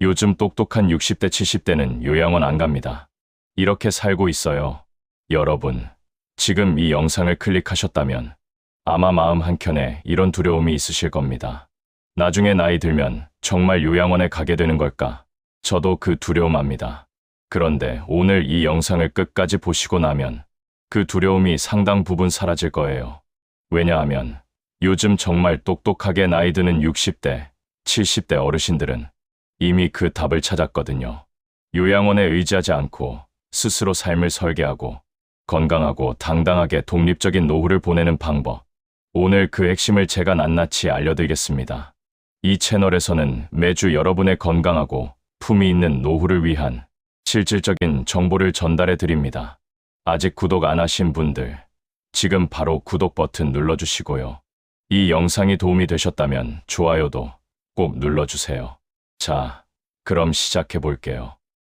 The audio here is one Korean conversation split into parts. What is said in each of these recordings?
요즘 똑똑한 60대, 70대는 요양원 안 갑니다. 이렇게 살고 있어요. 여러분, 지금 이 영상을 클릭하셨다면 아마 마음 한켠에 이런 두려움이 있으실 겁니다. 나중에 나이 들면 정말 요양원에 가게 되는 걸까? 저도 그 두려움 압니다. 그런데 오늘 이 영상을 끝까지 보시고 나면 그 두려움이 상당 부분 사라질 거예요. 왜냐하면 요즘 정말 똑똑하게 나이 드는 60대, 70대 어르신들은 이미 그 답을 찾았거든요. 요양원에 의지하지 않고 스스로 삶을 설계하고 건강하고 당당하게 독립적인 노후를 보내는 방법. 오늘 그 핵심을 제가 낱낱이 알려드리겠습니다. 이 채널에서는 매주 여러분의 건강하고 품위 있는 노후를 위한 실질적인 정보를 전달해 드립니다. 아직 구독 안 하신 분들, 지금 바로 구독 버튼 눌러주시고요. 이 영상이 도움이 되셨다면 좋아요도 꼭 눌러주세요. 자, 그럼 시작해 볼게요.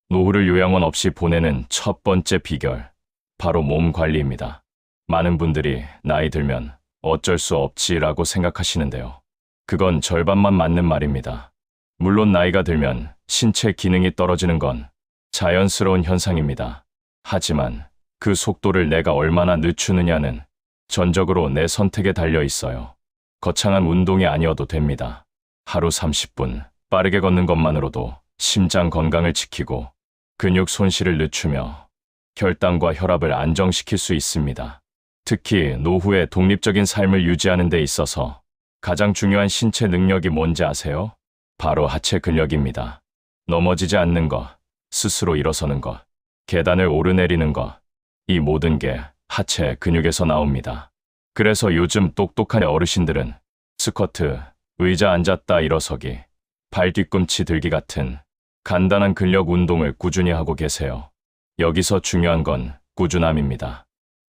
노후를 요양원 없이 보내는 첫 번째 비결, 바로 몸 관리입니다. 많은 분들이 나이 들면 어쩔 수 없지라고 생각하시는데요. 그건 절반만 맞는 말입니다. 물론 나이가 들면 신체 기능이 떨어지는 건 자연스러운 현상입니다. 하지만 그 속도를 내가 얼마나 늦추느냐는 전적으로 내 선택에 달려 있어요. 거창한 운동이 아니어도 됩니다. 하루 30분 빠르게 걷는 것만으로도 심장 건강을 지키고 근육 손실을 늦추며 혈당과 혈압을 안정시킬 수 있습니다. 특히 노후에 독립적인 삶을 유지하는 데 있어서 가장 중요한 신체 능력이 뭔지 아세요? 바로 하체 근력입니다. 넘어지지 않는 것, 스스로 일어서는 것, 계단을 오르내리는 것, 이 모든 게 하체 근육에서 나옵니다. 그래서 요즘 똑똑한 어르신들은 스쿼트, 의자 앉았다 일어서기, 발 뒤꿈치 들기 같은 간단한 근력 운동을 꾸준히 하고 계세요. 여기서 중요한 건 꾸준함입니다.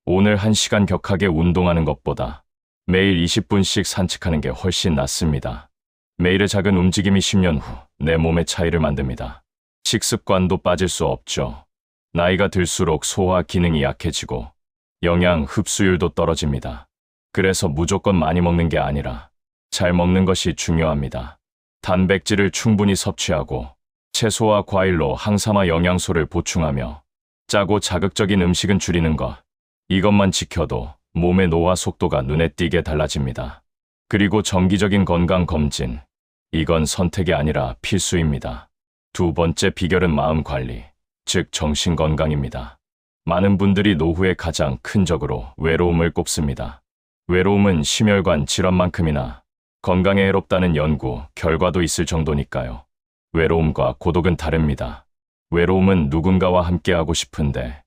오늘 1시간 격하게 운동하는 것보다 매일 20분씩 산책하는 게 훨씬 낫습니다. 매일의 작은 움직임이 10년 후 내 몸의 차이를 만듭니다. 식습관도 빠질 수 없죠. 나이가 들수록 소화 기능이 약해지고 영양 흡수율도 떨어집니다. 그래서 무조건 많이 먹는 게 아니라 잘 먹는 것이 중요합니다. 단백질을 충분히 섭취하고 채소와 과일로 항산화 영양소를 보충하며 짜고 자극적인 음식은 줄이는 것. 이것만 지켜도 몸의 노화 속도가 눈에 띄게 달라집니다. 그리고 정기적인 건강 검진. 이건 선택이 아니라 필수입니다. 두 번째 비결은 마음 관리, 즉 정신 건강입니다. 많은 분들이 노후의 가장 큰 적으로 외로움을 꼽습니다. 외로움은 심혈관 질환만큼이나 건강에 해롭다는 연구 결과도 있을 정도니까요. 외로움과 고독은 다릅니다. 외로움은 누군가와 함께하고 싶은데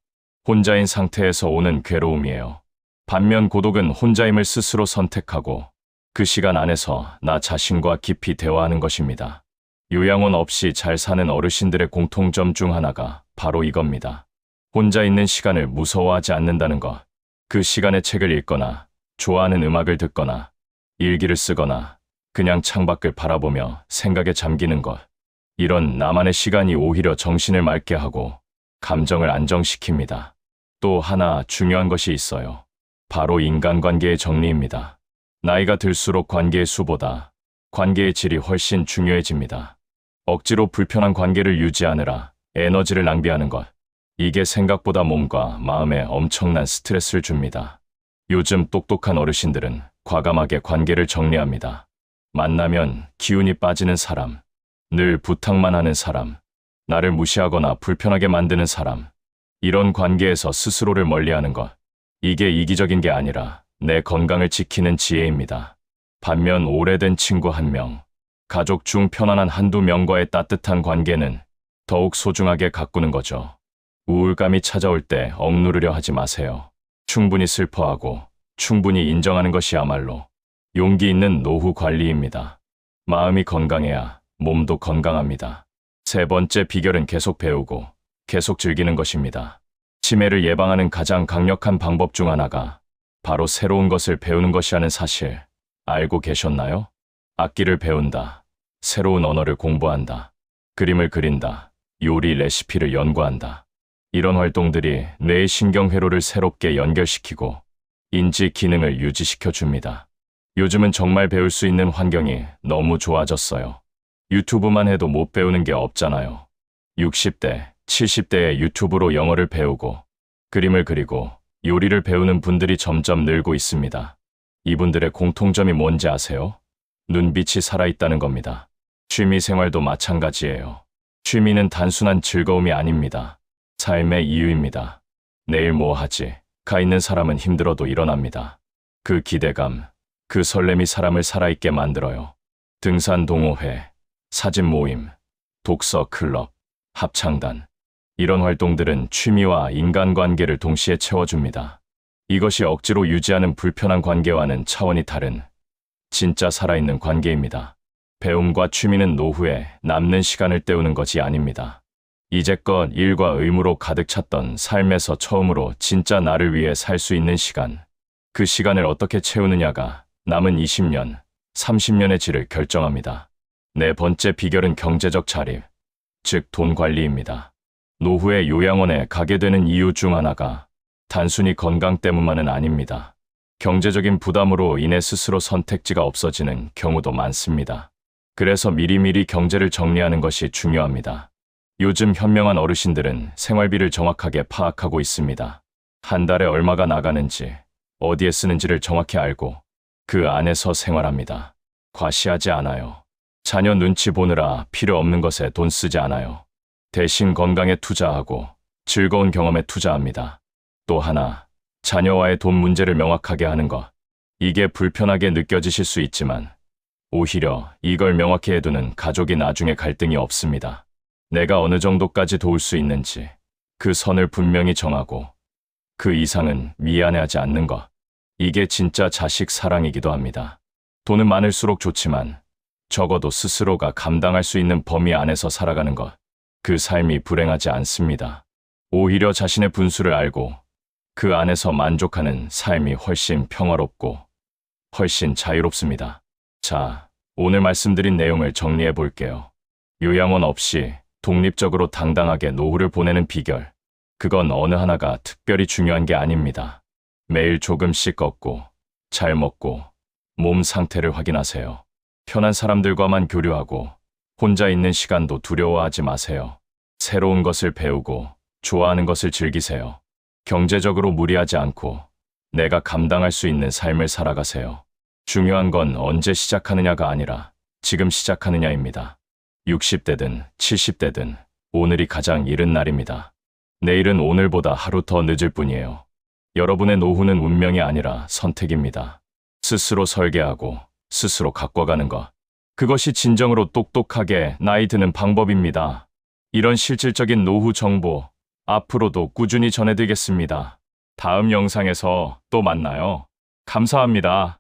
혼자인 상태에서 오는 괴로움이에요. 반면 고독은 혼자임을 스스로 선택하고 그 시간 안에서 나 자신과 깊이 대화하는 것입니다. 요양원 없이 잘 사는 어르신들의 공통점 중 하나가 바로 이겁니다. 혼자 있는 시간을 무서워하지 않는다는 것. 그 시간에 책을 읽거나 좋아하는 음악을 듣거나 일기를 쓰거나 그냥 창밖을 바라보며 생각에 잠기는 것. 이런 나만의 시간이 오히려 정신을 맑게 하고 감정을 안정시킵니다. 또 하나 중요한 것이 있어요. 바로 인간관계의 정리입니다. 나이가 들수록 관계의 수보다 관계의 질이 훨씬 중요해집니다. 억지로 불편한 관계를 유지하느라 에너지를 낭비하는 것. 이게 생각보다 몸과 마음에 엄청난 스트레스를 줍니다. 요즘 똑똑한 어르신들은 과감하게 관계를 정리합니다. 만나면 기운이 빠지는 사람, 늘 부탁만 하는 사람, 나를 무시하거나 불편하게 만드는 사람, 이런 관계에서 스스로를 멀리하는 것. 이게 이기적인 게 아니라 내 건강을 지키는 지혜입니다. 반면 오래된 친구 1명, 가족 중 편안한 한두 명과의 따뜻한 관계는 더욱 소중하게 가꾸는 거죠. 우울감이 찾아올 때 억누르려 하지 마세요. 충분히 슬퍼하고 충분히 인정하는 것이야말로 용기 있는 노후 관리입니다. 마음이 건강해야 몸도 건강합니다. 세 번째 비결은 계속 배우고 계속 즐기는 것입니다. 치매를 예방하는 가장 강력한 방법 중 하나가 바로 새로운 것을 배우는 것이라는 사실 알고 계셨나요? 악기를 배운다, 새로운 언어를 공부한다, 그림을 그린다, 요리 레시피를 연구한다. 이런 활동들이 뇌의 신경회로를 새롭게 연결시키고 인지 기능을 유지시켜 줍니다. 요즘은 정말 배울 수 있는 환경이 너무 좋아졌어요. 유튜브만 해도 못 배우는 게 없잖아요. 60대, 70대의 유튜브로 영어를 배우고 그림을 그리고 요리를 배우는 분들이 점점 늘고 있습니다. 이분들의 공통점이 뭔지 아세요? 눈빛이 살아있다는 겁니다. 취미 생활도 마찬가지예요. 취미는 단순한 즐거움이 아닙니다. 삶의 이유입니다. 내일 뭐 하지? 가 있는 사람은 힘들어도 일어납니다. 그 기대감, 그 설렘이 사람을 살아있게 만들어요. 등산 동호회, 사진 모임, 독서 클럽, 합창단. 이런 활동들은 취미와 인간관계를 동시에 채워줍니다. 이것이 억지로 유지하는 불편한 관계와는 차원이 다른 진짜 살아있는 관계입니다. 배움과 취미는 노후에 남는 시간을 때우는 것이 아닙니다. 이제껏 일과 의무로 가득 찼던 삶에서 처음으로 진짜 나를 위해 살 수 있는 시간. 그 시간을 어떻게 채우느냐가 남은 20년, 30년의 질을 결정합니다. 네 번째 비결은 경제적 자립, 즉 돈 관리입니다. 노후에 요양원에 가게 되는 이유 중 하나가 단순히 건강 때문만은 아닙니다. 경제적인 부담으로 인해 스스로 선택지가 없어지는 경우도 많습니다. 그래서 미리미리 경제를 정리하는 것이 중요합니다. 요즘 현명한 어르신들은 생활비를 정확하게 파악하고 있습니다. 한 달에 얼마가 나가는지, 어디에 쓰는지를 정확히 알고 그 안에서 생활합니다. 과시하지 않아요. 자녀 눈치 보느라 필요 없는 것에 돈 쓰지 않아요. 대신 건강에 투자하고 즐거운 경험에 투자합니다. 또 하나, 자녀와의 돈 문제를 명확하게 하는 것. 이게 불편하게 느껴지실 수 있지만 오히려 이걸 명확히 해두는 가족이 나중에 갈등이 없습니다. 내가 어느 정도까지 도울 수 있는지 그 선을 분명히 정하고 그 이상은 미안해하지 않는 것. 이게 진짜 자식 사랑이기도 합니다. 돈은 많을수록 좋지만 적어도 스스로가 감당할 수 있는 범위 안에서 살아가는 것. 그 삶이 불행하지 않습니다. 오히려 자신의 분수를 알고 그 안에서 만족하는 삶이 훨씬 평화롭고 훨씬 자유롭습니다. 자, 오늘 말씀드린 내용을 정리해 볼게요. 요양원 없이 독립적으로 당당하게 노후를 보내는 비결. 그건 어느 하나가 특별히 중요한 게 아닙니다. 매일 조금씩 걷고, 잘 먹고, 몸 상태를 확인하세요. 편한 사람들과만 교류하고, 혼자 있는 시간도 두려워하지 마세요. 새로운 것을 배우고, 좋아하는 것을 즐기세요. 경제적으로 무리하지 않고, 내가 감당할 수 있는 삶을 살아가세요. 중요한 건 언제 시작하느냐가 아니라 지금 시작하느냐입니다. 60대든 70대든 오늘이 가장 이른 날입니다. 내일은 오늘보다 하루 더 늦을 뿐이에요. 여러분의 노후는 운명이 아니라 선택입니다. 스스로 설계하고 스스로 가꿔가는 것. 그것이 진정으로 똑똑하게 나이 드는 방법입니다. 이런 실질적인 노후 정보 앞으로도 꾸준히 전해드리겠습니다. 다음 영상에서 또 만나요. 감사합니다.